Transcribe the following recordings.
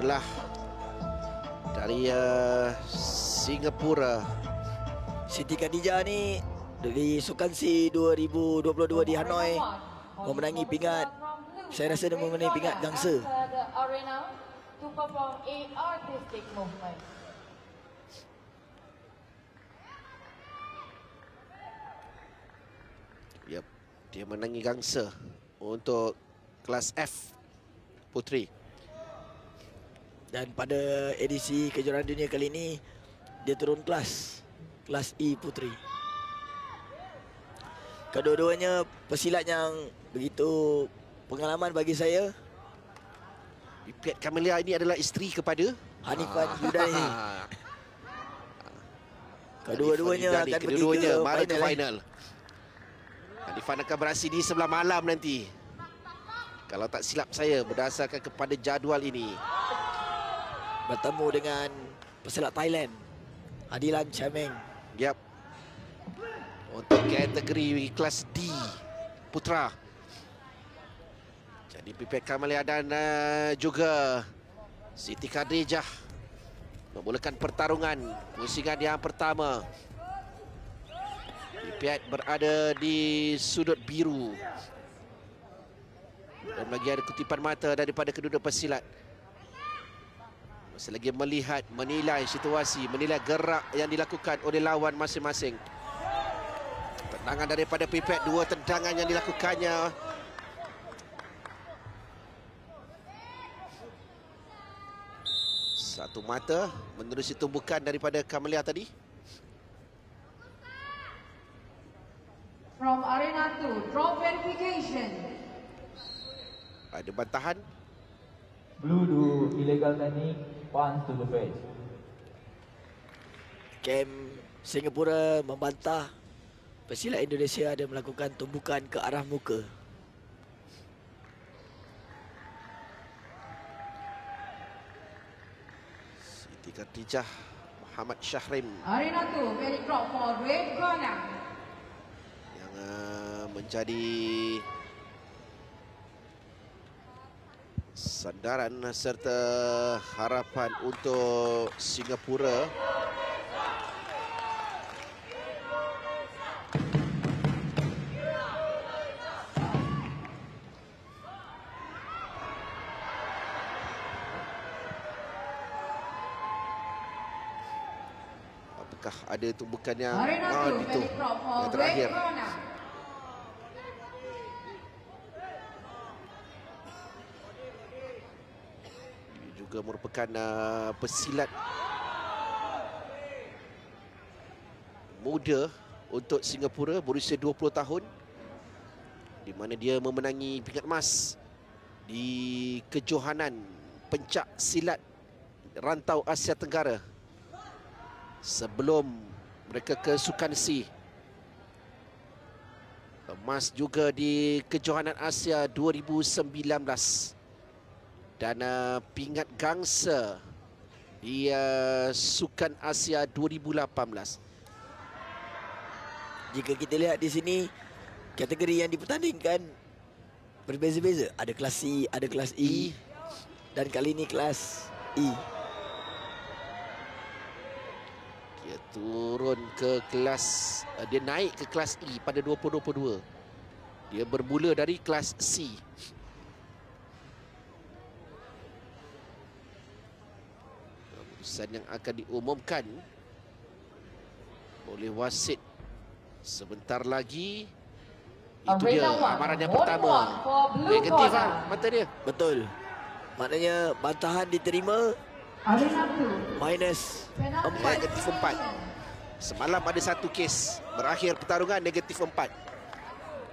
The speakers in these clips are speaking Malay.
adalah dari Singapura. Siti Khadijah ni dari Sukan C 2022 di Hanoi memenangi pingat, saya rasa dia memenangi pingat gangsa. Yep, dia menangi gangsa untuk kelas F puteri. Dan pada edisi kejuaraan dunia kali ini dia turun kelas E puteri. Kedua-duanya pesilat yang begitu pengalaman bagi saya. Pipiat Camellia ini adalah isteri kepada Hanifan Yudani. Kedua-duanya akan pergi ke final. Hanifan akan beraksi di sebelah malam nanti, kalau tak silap saya, berdasarkan kepada jadual ini. Bertemu dengan pesilat Thailand, Adilan Chameng. Yap. Untuk kategori kelas D putra. Jadi Pipiat Camellia dan juga Siti Khadijah memulakan pertarungan pusingan yang pertama. Pipiat berada di sudut biru. Dan lagi ada kutipan mata daripada kedua pesilat. Masih lagi melihat, menilai situasi, menilai gerak yang dilakukan oleh lawan masing-masing. Tendangan daripada Pipiat, dua tendangan yang dilakukannya. Satu mata menerusi tumbukan daripada Camellia tadi. From Arena 2, drop verification. Ada bantahan. Blue do illegal technique, punch to the face. Kem Singapura membantah pesilat Indonesia ada melakukan tumbukan ke arah muka. Siti Khadijah, Muhammad Syahrim. Arena 2, very drop for red corner. Yang menjadi sandaran serta harapan untuk Singapura. Apakah ada tumbukan yang itu yang terakhir? Juga merupakan pesilat muda untuk Singapura, berusia 20 tahun, di mana dia memenangi pingat emas di kejohanan pencak silat rantau Asia Tenggara sebelum mereka ke Sukan C. Emas juga di kejohanan Asia 2019. Dan pingat gangsa di Sukan Asia 2018. Jika kita lihat di sini, kategori yang dipertandingkan berbeza-beza. Ada kelas C, ada kelas E, dan kali ini kelas E. Dia turun ke kelas, dia naik ke kelas E pada 2022. Dia bermula dari kelas C. Keputusan yang akan diumumkan oleh wasit sebentar lagi. Itu dia amaran yang pertama. Negatif mata dia. Betul. Maknanya bantahan diterima minus 4. Negatif 4. Semalam ada satu kes berakhir pertarungan negatif 4.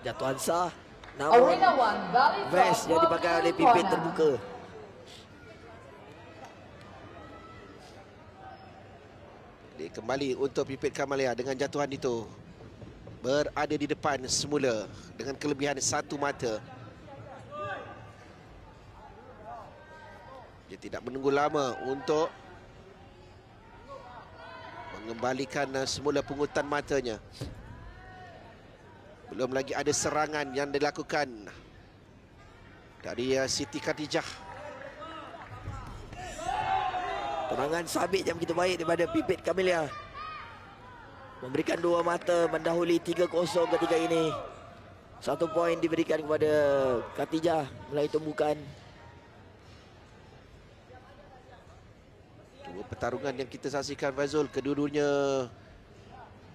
Jatuhan sah, namun vest yang dipakai oleh Pipiat terbuka. Dia kembali untuk Pipiat Camellia dengan jatuhan itu. Berada di depan semula dengan kelebihan satu mata. Dia tidak menunggu lama untuk mengembalikan semula pungutan matanya. Belum lagi ada serangan yang dilakukan dari Siti Khadijah. Serangan sabit yang begitu baik daripada Pipit Camellia. Memberikan 2 mata mendahului 3-0 ketika ini. 1 poin diberikan kepada Khatijah melalui tumbukan. Dua pertarungan yang kita saksikan, Fazul, kedua-duanya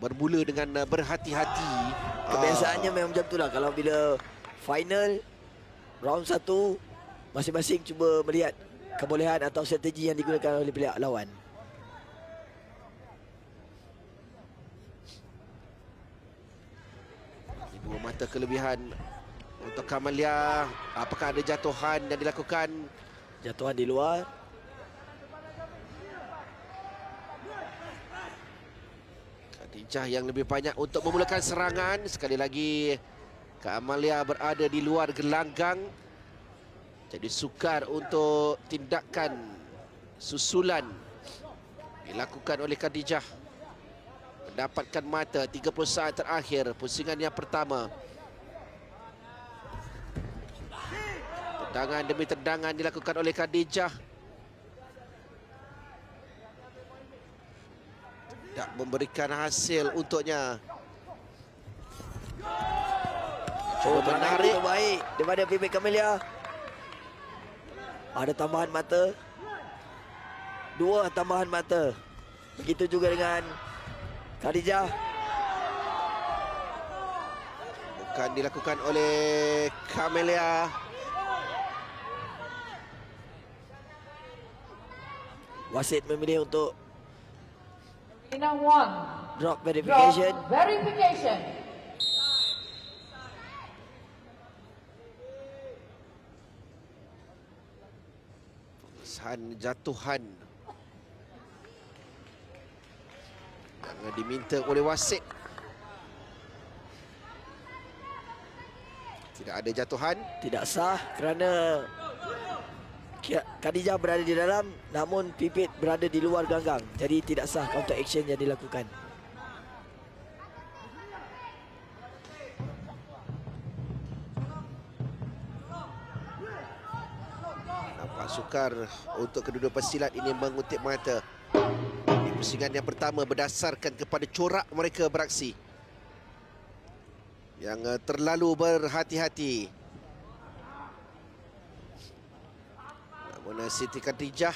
bermula dengan berhati-hati. Kebiasaannya memang macam itulah. Kalau bila final round 1, masing-masing cuba melihat kebolehan atau strategi yang digunakan oleh pihak lawan. Dua mata kelebihan untuk Camellia. Apakah ada jatuhan yang dilakukan? Jatuhan di luar. Khadijah yang lebih banyak untuk memulakan serangan. Sekali lagi Camellia berada di luar gelanggang. Jadi sukar untuk tindakan susulan dilakukan oleh Khadijah. Mendapatkan mata 30 saat terakhir pusingan yang pertama. Tendangan demi tendangan dilakukan oleh Khadijah. Tidak memberikan hasil untuknya. Cuba menarik. Baik daripada Pipit Camellia. Ada tambahan mata. 2 tambahan mata. Begitu juga dengan Khadijah. Bukan dilakukan oleh Camellia. Wasit memilih untuk Arena 1. drop verification. Drop verification. Pengesahan jatuhan yang diminta oleh wasit. Tidak ada jatuhan. Tidak sah kerana Khadijah berada di dalam, namun Pipit berada di luar ganggang. Jadi tidak sah counter action yang dilakukan. Nampak sukar untuk kedua-dua pesilat ini mengutip mata. Di pusingan yang pertama berdasarkan kepada corak mereka beraksi yang terlalu berhati-hati. Namun Siti Khadijah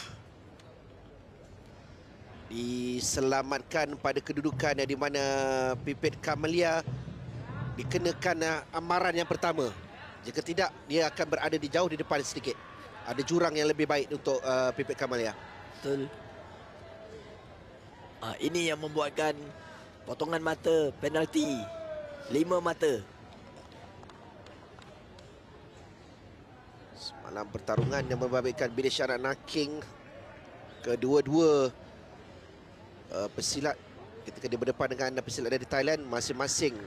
diselamatkan pada kedudukan di mana Pipit Camellia dikenakan amaran yang pertama. Jika tidak, dia akan berada di jauh di depan sedikit. Ada jurang yang lebih baik untuk Pipit Camellia. Betul. Ini yang membuatkan potongan mata penalti 5 mata. Semalam pertarungan yang membabitkan bilik syarat naking kedua-dua pesilat ketika dia berdepan dengan pesilat dari Thailand, masing-masing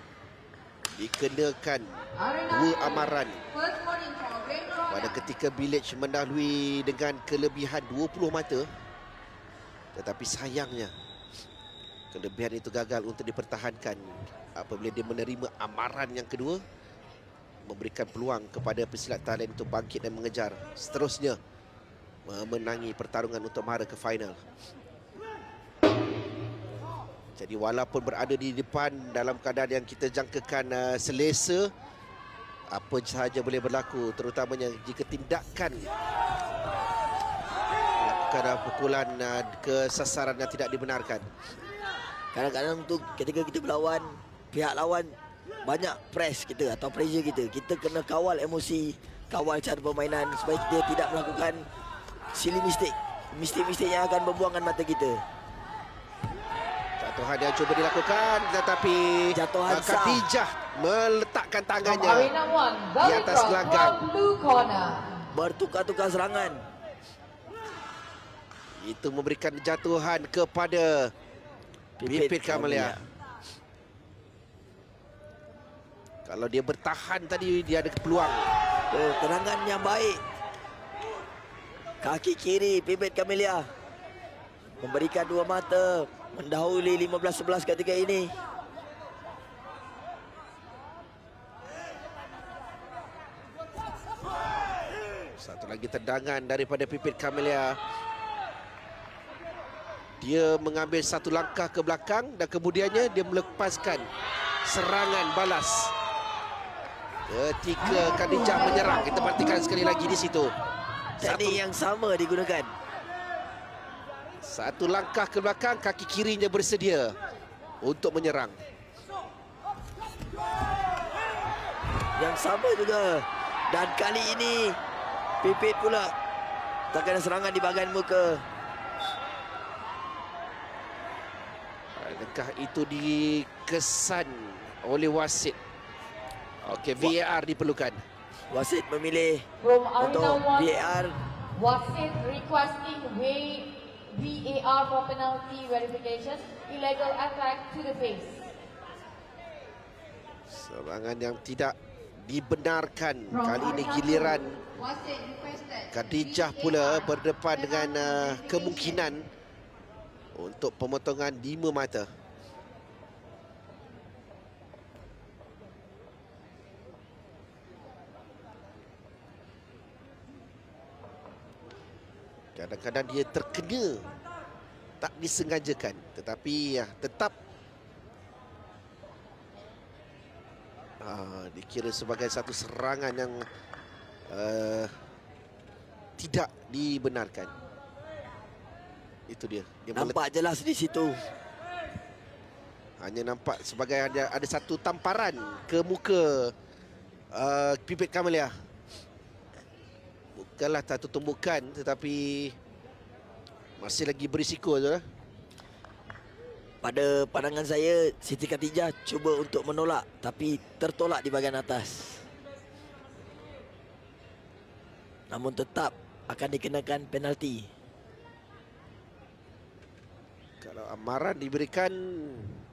dikenakan 2 amaran. First warning for Red Corner. Pada ketika Village mendahului dengan kelebihan 20 mata, tetapi sayangnya kelebihan itu gagal untuk dipertahankan apabila dia menerima amaran yang kedua, memberikan peluang kepada pesilat Thailand untuk bangkit dan mengejar seterusnya memenangi pertarungan untuk mara ke final. Jadi walaupun berada di depan dalam keadaan yang kita jangkakan selesa, apa sahaja boleh berlaku, terutamanya jika tindakan melakukan pukulan ke sasaran yang tidak dibenarkan. Kadang-kadang tu ketika kita berlawan, pihak lawan banyak press kita atau pressure kita. Kita kena kawal emosi, kawal cara permainan supaya kita tidak melakukan silly mistake. Mistik-mistik yang akan membuangkan mata kita. Jatuhan yang cuba dilakukan, tetapi Jatuhan Khadijah meletakkan From tangannya Arena 1, di Very atas Cross gelanggang. from Blue Corner. Bertukar-tukar serangan. Itu memberikan jatuhan kepada Pipit Camellia. Kalau dia bertahan tadi, dia ada peluang. Oh, tendangan yang baik. Kaki kiri Pipit Camellia memberikan 2 mata, mendahului 15-11 ketika ini. Satu lagi tendangan daripada Pipit Camellia. Dia mengambil satu langkah ke belakang dan kemudiannya dia melepaskan serangan balas. Ketika Khadijah menyerang, kita perhatikan sekali lagi di situ. Teknik yang sama digunakan. Satu langkah ke belakang, kaki kirinya bersedia untuk menyerang. Yang sama juga. Dan kali ini Pipit pula terkena serangan di bahagian muka. Adakah itu dikesan oleh wasit? Okey, VAR diperlukan. Wasit memilih From untuk Arena 1, VAR. Wasit requesting VAR for penalty verification. Illegal attack to the face. Serangan yang tidak dibenarkan. Kali ini giliran Wasit requested Khadijah pula berdepan dengan kemungkinan untuk pemotongan 5 mata. Kadang-kadang dia terkena, tak disengajakan, tetapi tetap dikira sebagai satu serangan yang tidak dibenarkan. Itu dia. Nampak jelas di situ. Hanya nampak sebagai ada satu tamparan ke muka Pipit Kamalia. Bukanlah satu tumbukan, tetapi masih lagi berisiko tu. Pada pandangan saya, Siti Khadijah cuba untuk menolak tapi tertolak di bahagian atas. Namun tetap akan dikenakan penalti. Kalau amaran diberikan,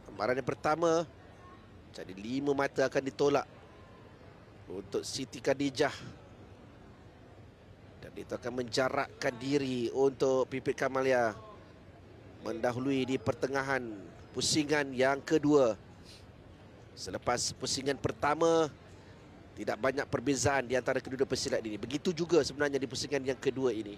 amaran yang pertama, jadi 5 mata akan ditolak untuk Siti Khadijah. Dan itu akan menjarakkan diri untuk Pipit Kamalia mendahului di pertengahan pusingan yang kedua. Selepas pusingan pertama, tidak banyak perbezaan di antara kedua-dua pesilat ini. Begitu juga sebenarnya di pusingan yang kedua ini.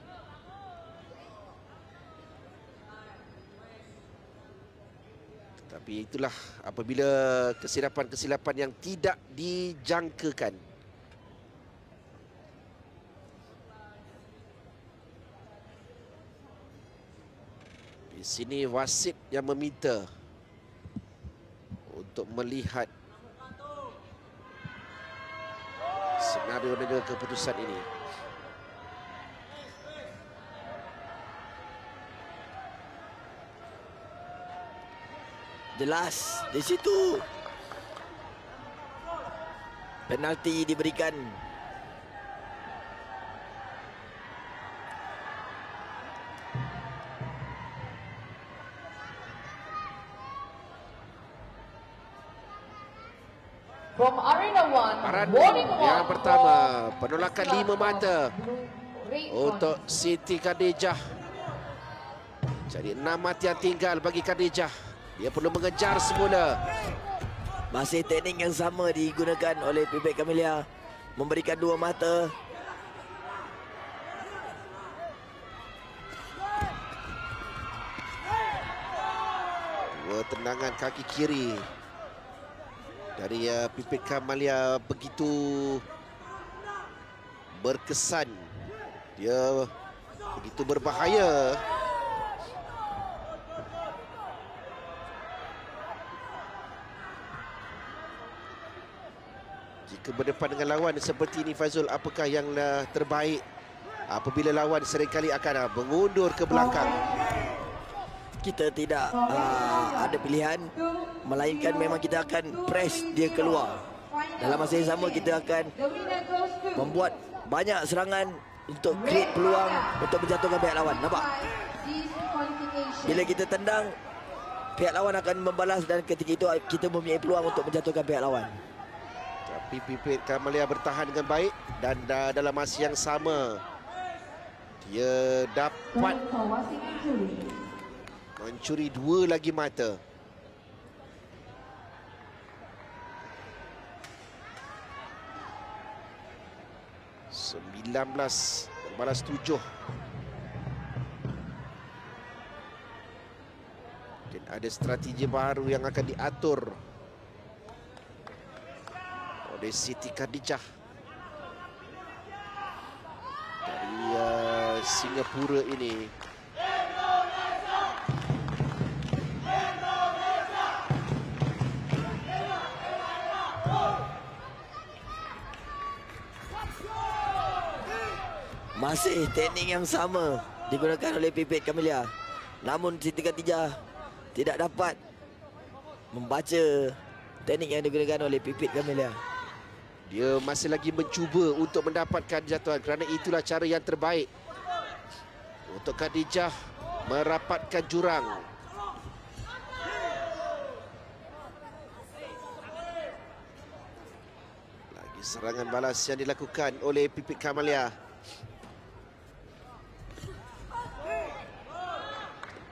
Tapi itulah apabila kesilapan-kesilapan yang tidak dijangkakan. Di sini wasit yang meminta untuk melihat senario dan juga keputusan ini. Jelas di situ. Penalti diberikan. From Arena 1, Paran warning yang one pertama, for penolakan Islam 5 mata from Red untuk Corner. Siti Khadijah. Jadi 6 mata yang tinggal bagi Khadijah. Dia perlu mengejar semula. Masih teknik yang sama digunakan oleh Pipit Kamalia. Memberikan 2 mata. Dua tendangan kaki kiri dari Pipit Kamalia begitu berkesan. Dia begitu berbahaya. Jika berdepan dengan lawan seperti ini, Fazul, apakah yang terbaik apabila lawan seringkali akan mengundur ke belakang? Kita tidak ada pilihan, melainkan memang kita akan press dia keluar. Dalam masa yang sama kita akan membuat banyak serangan untuk create peluang untuk menjatuhkan pihak lawan. Nampak? Bila kita tendang, pihak lawan akan membalas dan ketika itu kita mempunyai peluang untuk menjatuhkan pihak lawan. Tapi Pipit Kamalia bertahan dengan baik dan dalam masa yang sama dia dapat mencuri 2 lagi mata. Balas 7. Ada strategi baru yang akan diatur oleh Siti Khadijah dari Singapura ini. Masih teknik yang sama digunakan oleh Pipit Kamelia. Namun Siti Khadijah tidak dapat membaca teknik yang digunakan oleh Pipit Kamelia. Dia masih lagi mencuba untuk mendapatkan jatuhan kerana itulah cara yang terbaik untuk Khadijah merapatkan jurang. Lagi serangan balas yang dilakukan oleh Pipit Kamelia.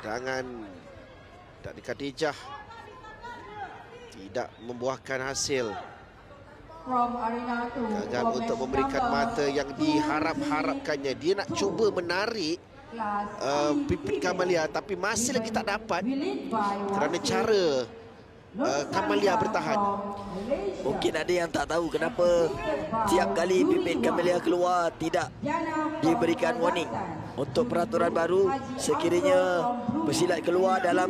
Tendangan dari Khadijah tidak membuahkan hasil. Gagal untuk memberikan mata yang diharap-harapkannya. Dia nak cuba menarik Pipit Kamelia tapi masih lagi tak dapat kerana cara Kamelia bertahan. Mungkin ada yang tak tahu kenapa tiap kali Pipit Kamelia keluar tidak diberikan warning. Untuk peraturan baru, sekiranya pesilat keluar dalam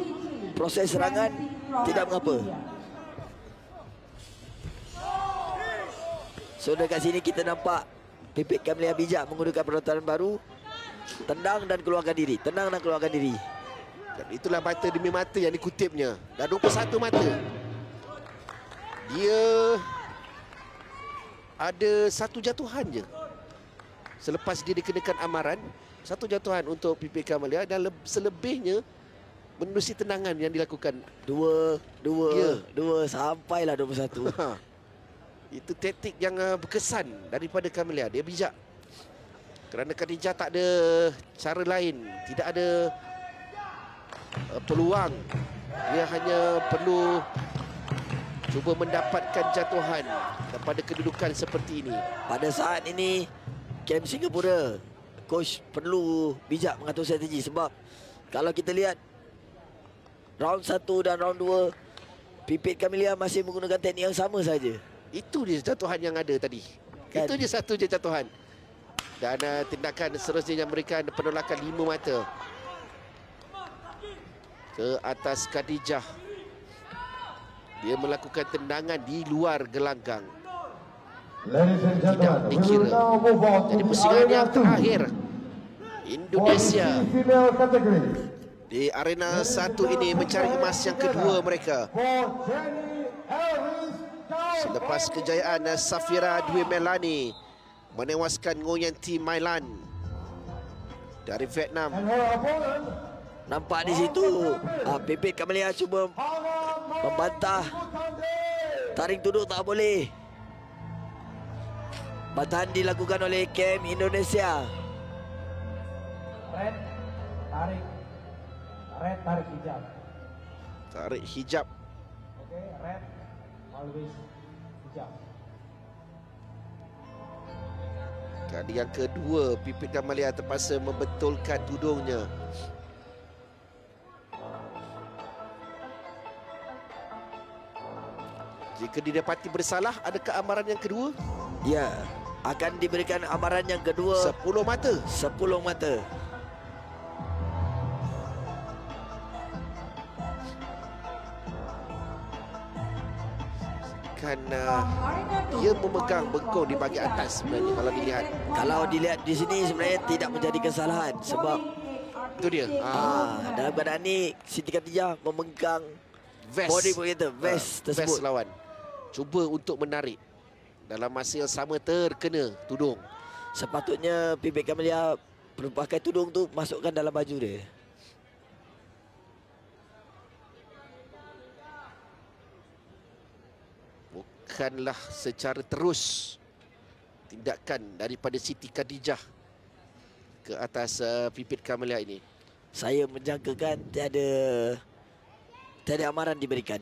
proses serangan, tidak mengapa. So dekat sini kita nampak Pipit Kamelia bijak menggunakan peraturan baru. Tendang dan keluarkan diri. Tendang dan keluarkan diri. Dan itulah mata demi mata yang dikutipnya. Dah 21 mata. Dia ada satu jatuhan je. Selepas dia dikenakan amaran, satu jatuhan untuk Pipit Kamelia dan selebihnya menerusi tendangan yang dilakukan. Dua sampailah 21. Itu taktik yang berkesan daripada Kamelia. Dia bijak. Kerana Khadijah tak ada cara lain, tidak ada peluang. Dia hanya perlu cuba mendapatkan jatuhan daripada kedudukan seperti ini. Pada saat ini Kem Singapura, coach perlu bijak mengatur strategi sebab kalau kita lihat round 1 dan round 2, Pipit Kamelia masih menggunakan teknik yang sama saja. Itu dia jatuhan yang ada tadi. Kan? Itu je satu je jatuhan. Dan tindakan seterusnya yang memberikan penolakan 5 mata ke atas Khadijah. Dia melakukan tendangan di luar gelanggang. Tidak dikira. Jadi pusingan yang terakhir, Indonesia di arena 1 ini mencari emas yang kedua mereka. Selepas kejayaan Safira Dwi Melani menewaskan Nguyen Thi Mai Lan dari Vietnam. Nampak di situ Pipit Kamelia cuba membantah. Tarik duduk tak boleh. Bantahan dilakukan oleh Kem Indonesia. Red, tarik. Red, tarik hijab. Tarik hijab. Okay, red, always hijab. Kali yang kedua, Pipit Kamelia terpaksa membetulkan tudungnya. Jika didapati bersalah, adakah amaran yang kedua? Ya, akan diberikan amaran yang kedua. 10 mata. 10 mata. Kerana dia memegang bengkong di bahagian atas sebenarnya kalau dilihat. Kalau dilihat di sini sebenarnya tidak menjadi kesalahan sebab Itu dia. dalam keadaan ini Siti Khadijah memegang Vest. body kita, vest tersebut. Vest lawan. Cuba untuk menarik. Dalam masa yang sama terkena tudung. Sepatutnya Pipit Kamelia perlu pakai tudung tu masukkan dalam baju dia. Bukanlah secara terus tindakan daripada Siti Khadijah ke atas Pipit Kamelia ini. Saya menjangkakan tiada amaran diberikan.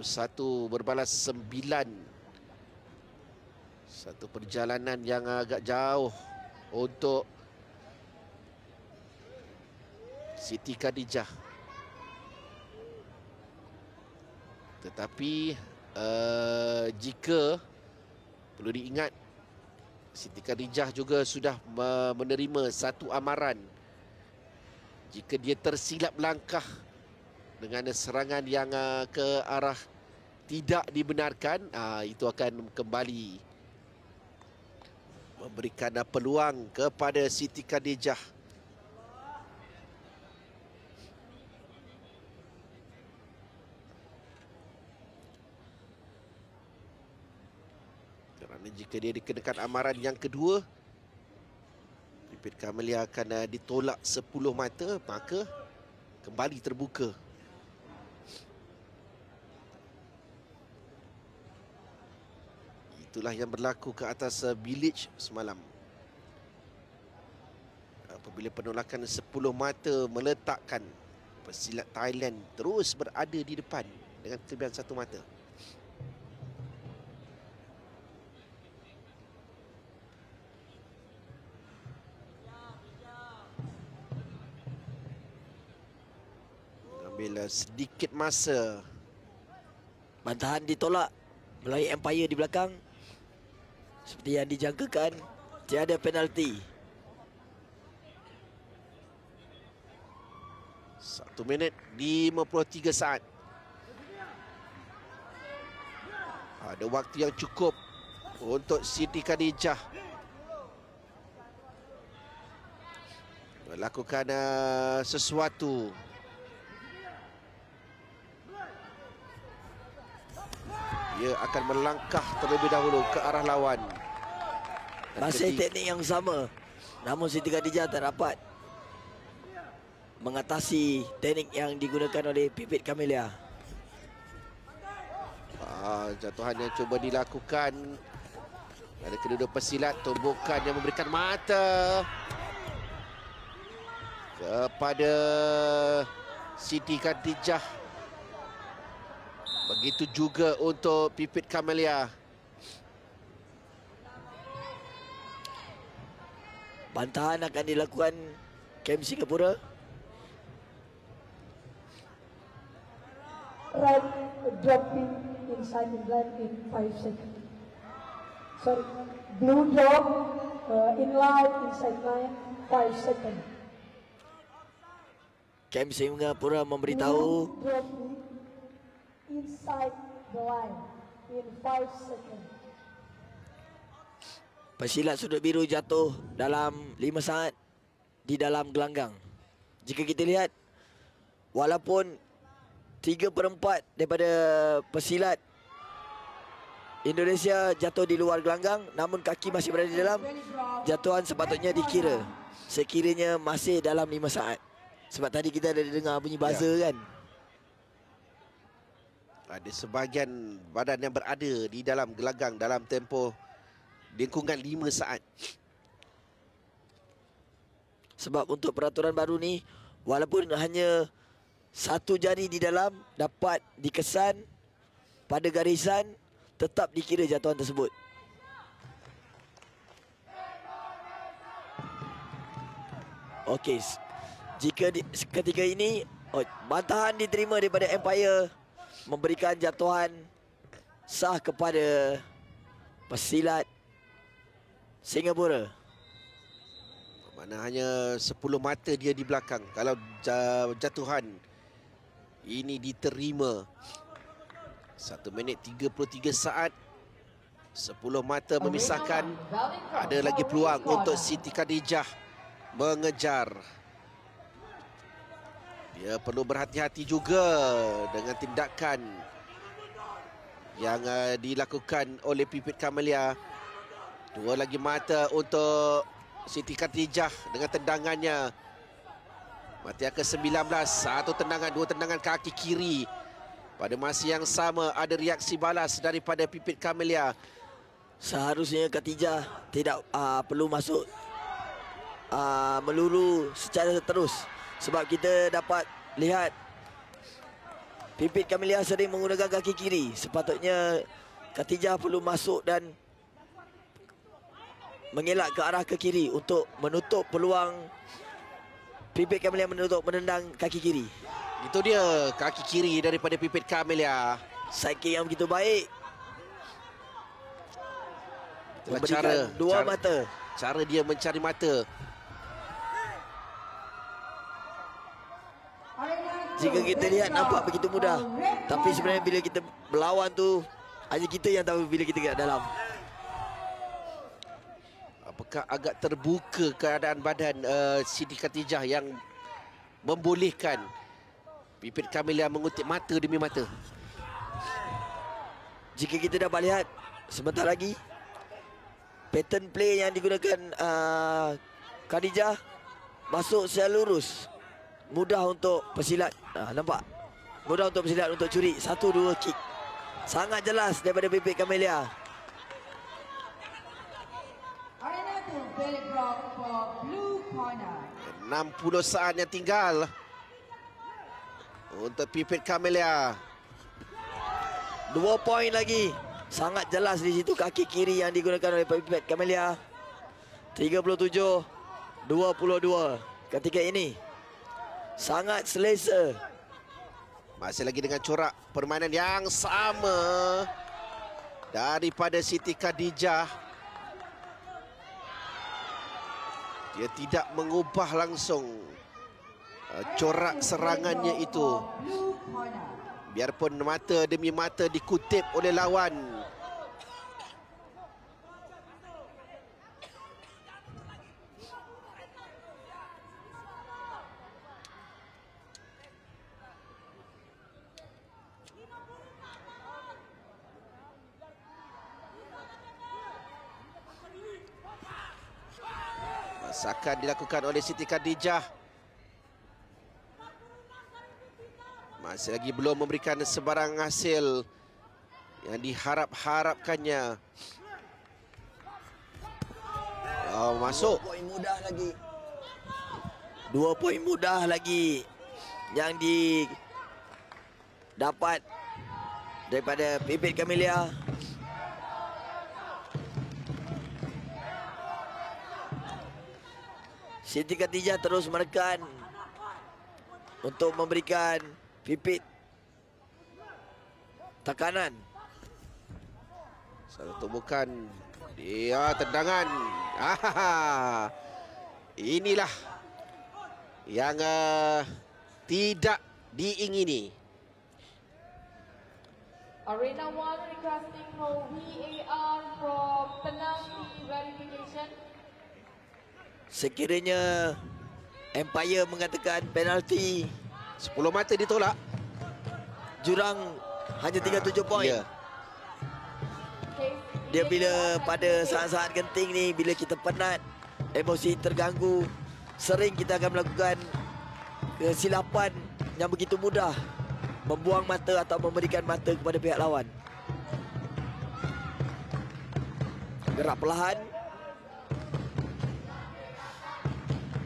Satu berbalas 9. Satu perjalanan yang agak jauh untuk Siti Khadijah. Tetapi jika perlu diingat, Siti Khadijah juga sudah menerima satu amaran. Jika dia tersilap langkah dengan serangan yang ke arah tidak dibenarkan, itu akan kembali memberikan peluang kepada Siti Khadijah. Kerana jika dia dikenakan amaran yang kedua, Pipit Kamelia akan ditolak 10 mata, maka kembali terbuka. Itulah yang berlaku ke atas Bilic semalam. Apabila penolakan 10 mata meletakkan pesilat Thailand terus berada di depan dengan kelebihan 1 mata. Ambil sedikit masa. Bantahan ditolak melalui umpire di belakang. Seperti yang dijangkakan, tiada penalti. 1 minit 53 saat. Ada waktu yang cukup untuk Siti Khadijah melakukan sesuatu. Dia akan melangkah terlebih dahulu ke arah lawan. Masih teknik yang sama, namun Siti Khadijah tak dapat mengatasi teknik yang digunakan oleh Pipit Kamelia. Jatuhan yang cuba dilakukan dari kedua pesilat, tumbukan yang memberikan mata kepada Siti Khadijah. Begitu juga untuk Pipit Kamelia. Bantahan akan dilakukan Kem Singapura. Right dropping inside the line in 5 seconds. Sorry, blue drop in line inside line 5 seconds. Kem Singapura memberitahu Blue dropping inside the line in 5 seconds. pesilat sudut biru jatuh dalam 5 saat di dalam gelanggang. Jika kita lihat, walaupun 3/4 daripada pesilat Indonesia jatuh di luar gelanggang, namun kaki masih berada di dalam, jatuhan sepatutnya dikira sekiranya masih dalam 5 saat. Sebab tadi kita ada dengar bunyi buzzer kan. Ada sebahagian badan yang berada di dalam gelanggang dalam tempoh lingkungan 5 saat. Sebab untuk peraturan baru ni, walaupun hanya 1 jari di dalam dapat dikesan pada garisan, tetap dikira jatuhan tersebut. Okey, jika ketika ini bantahan diterima daripada umpire memberikan jatuhan sah kepada pesilat Singapura. Mana hanya 10 mata dia di belakang. Kalau jatuhan ini diterima, 1 minit 33 saat, 10 mata memisahkan. Ada lagi peluang untuk Siti Khadijah mengejar. Dia perlu berhati-hati juga dengan tindakan yang dilakukan oleh Pipit Kamelia. 2 lagi mata untuk Siti Khadijah dengan tendangannya. Mata yang ke-19, 1 tendangan, 2 tendangan kaki kiri. Pada masa yang sama ada reaksi balas daripada Pipit Kamelia. Seharusnya Khadijah tidak perlu masuk meluru secara terus. Sebab kita dapat lihat Pipit Kamelia sering menggunakan kaki kiri. Sepatutnya Khadijah perlu masuk dan mengelak ke arah ke kiri untuk menutup peluang Pipit Camellia menendang kaki kiri. Itu dia kaki kiri daripada Pipit Camellia. Side kick yang begitu baik. Memberikan dua mata. Cara dia mencari mata. Jika kita lihat nampak begitu mudah, tapi sebenarnya bila kita berlawan tu hanya kita yang tahu bila kita kat dalam. Apakah agak terbuka keadaan badan Siti Khatijah yang membolehkan Pipit Camellia mengutip mata demi mata. Jika kita dapat lihat sebentar lagi pattern play yang digunakan Khadijah masuk secara lurus. Mudah untuk pesilat. Nampak? Mudah untuk pesilat untuk curi. 1-2 kick. Sangat jelas daripada Pipit Camellia. Arena to Philip Rock for blue corner. 60 saat yang tinggal untuk Pipit Camellia. 2 poin lagi. Sangat jelas di situ kaki kiri yang digunakan oleh Pipit Camellia. 37-22 ketika ini. Sangat selesa. Masih lagi dengan corak permainan yang sama daripada Siti Khatijah. Dia tidak mengubah langsung corak serangannya itu. Biarpun mata demi mata dikutip oleh lawan. Masakan dilakukan oleh Siti Khatijah. Masih lagi belum memberikan sebarang hasil yang diharap-harapkannya. Oh, masuk. 2 poin mudah lagi. 2 poin mudah lagi yang didapat daripada Pipit Camellia. Siti Khatijah terus menekan untuk memberikan Pipit tekanan. Satu tumbukan. Dia tendangan. Inilah yang tidak diingini. Arena 1 requesting for VAR for penalty verification. Sekiranya umpire mengatakan penalti, 10 mata ditolak. jurang hanya 37 poin. Ya. Dia bila pada saat-saat genting ni, bila kita penat, emosi terganggu, sering kita akan melakukan kesilapan yang begitu mudah, membuang mata atau memberikan mata kepada pihak lawan. Gerak perlahan.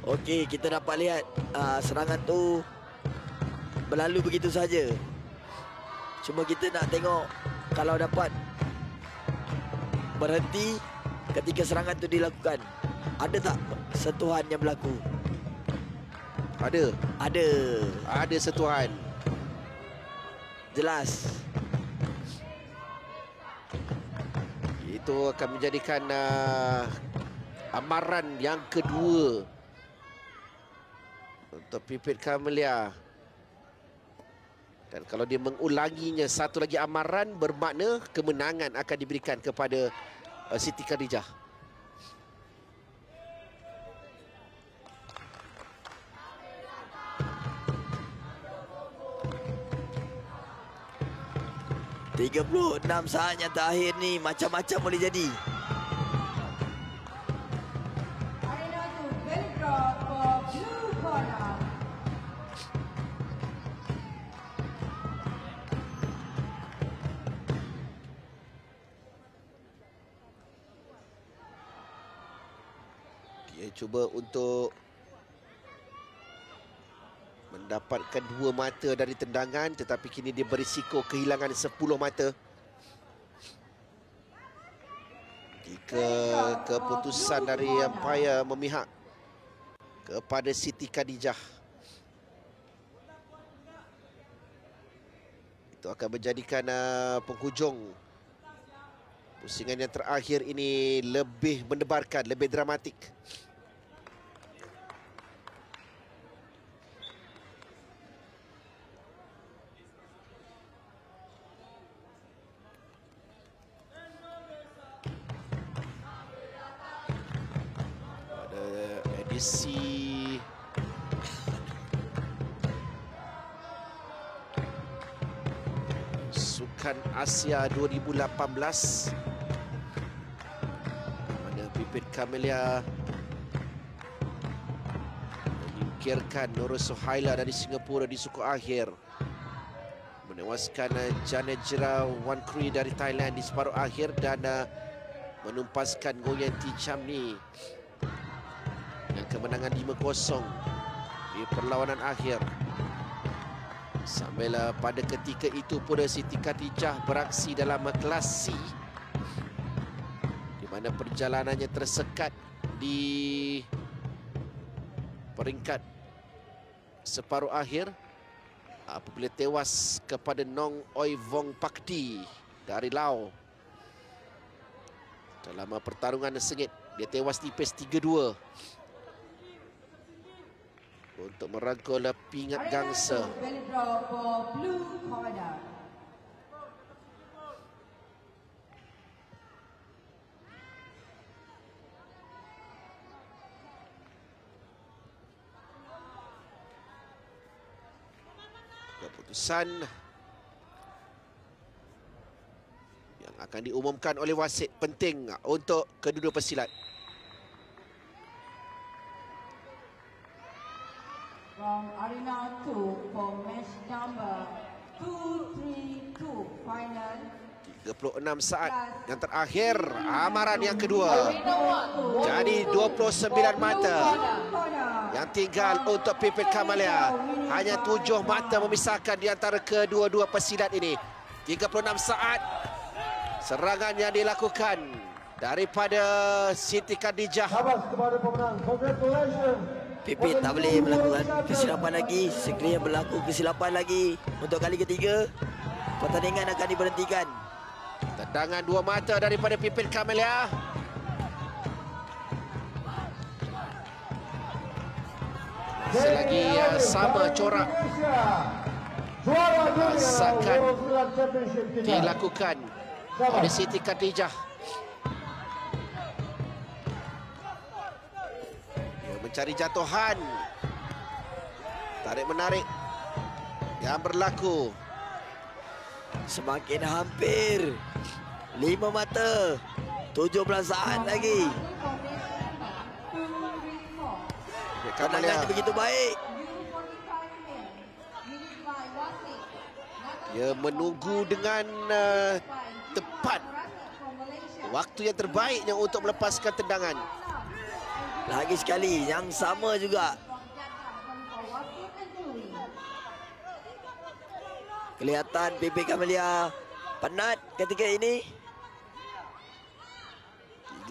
Okey, kita dapat lihat serangan tu berlalu begitu saja. Cuma kita nak tengok kalau dapat berhenti ketika serangan tu dilakukan. Ada tak sentuhan yang berlaku? Ada. Ada. Ada sentuhan. Jelas. Itu akan menjadikan amaran yang kedua untuk Pipit Camellia. Dan kalau dia mengulanginya satu lagi amaran, bermakna kemenangan akan diberikan kepada Siti Khatijah. ...36 saat yang terakhir ni macam-macam boleh jadi. Arena to Philip Rock for blue corner. Dia cuba untuk mendapatkan 2 mata dari tendangan, tetapi kini dia berisiko kehilangan 10 mata. Jika keputusan dari umpire memihak kepada Siti Khadijah, itu akan menjadikan penghujung pusingan yang terakhir ini lebih mendebarkan, lebih dramatik. Pada edisi Sukan Asia 2018, mana Pipit Kamelia menyingkirkan Nurul Suhaila dari Singapura di suku akhir, menewaskan Janejra Wankri dari Thailand di separuh akhir, dan menumpaskan Goyanti Chamni dengan kemenangan 5-0 di perlawanan akhir. Sambil pada ketika itu pula Siti Khadijah beraksi dalam kelas C, di mana perjalanannya tersekat di peringkat separuh akhir apabila tewas kepada Nong Oi Vong Pakdi dari Laos dalam pertarungan sengit. Dia tewas tipis 3-2 untuk merangkul pingat gangsa. Keputusan yang akan diumumkan oleh wasit penting untuk kedua-dua pesilat. From Arena 2 for match number 232 final. 36 saat yang terakhir, amaran yang kedua. Jadi 29 mata yang tinggal untuk Pipit Kamelia. Hanya 7 mata memisahkan di antara kedua-dua pesilat ini. 36 saat serangan yang dilakukan daripada Siti Khadijah. Kepada pemenang, congratulations. Pipit tak boleh melakukan kesilapan lagi. Sekiranya berlaku kesilapan lagi untuk kali ketiga, pertandingan akan diberhentikan. Tendangan 2 mata daripada Pipit Kamelia. Selagi sama corak asalkan dilakukan oleh Siti Khadijah. Mencari jatuhan, tarik-menarik yang berlaku. Semakin hampir 5 mata, 17 saat lagi. Tendangan begitu baik. Dia menunggu dengan tepat waktu yang terbaiknya untuk melepaskan tendangan. Lagi sekali yang sama juga. Kelihatan Pipit Kamelia penat ketika ini.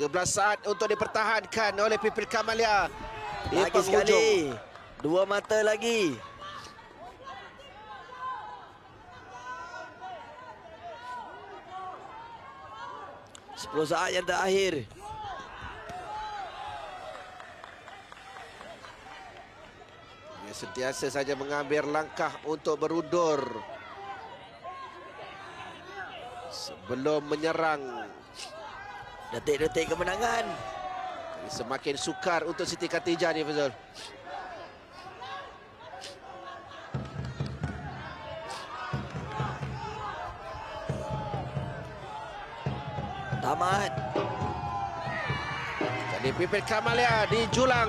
13 saat untuk dipertahankan oleh Pipit Kamelia. Lagi sekali 2 mata lagi. Sepuluh saat yang terakhir. Dia sentiasa saja mengambil langkah untuk berundur sebelum menyerang. Detik-detik kemenangan. Semakin sukar untuk Siti Khadijah ni, Fazul. Tamat. Jadi Pipit Kamelia dijulang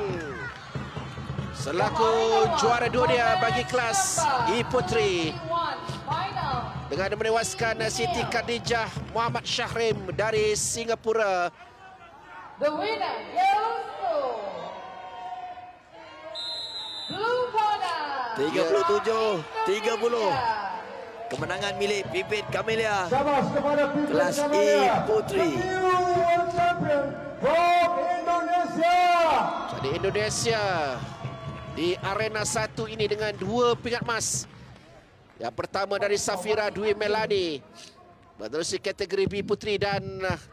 selaku juara dunia bagi kelas E Puteri dengan menewaskan Siti Khadijah Muhammad Shahrim dari Singapura. The winner goes to Blue Corner. 37-30. Kemenangan milik Pipit Camellia. Syabas kepada Pipit Kelas E Camellia. Putri. The new world champion from Indonesia. Jadi Indonesia di arena 1 ini dengan 2 pingat emas. Yang pertama dari Safira Dwi Melani, menerusi kategori B Putri, dan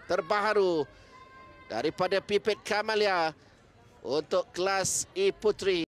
terbaru daripada Pipit Camellia untuk kelas E Putri.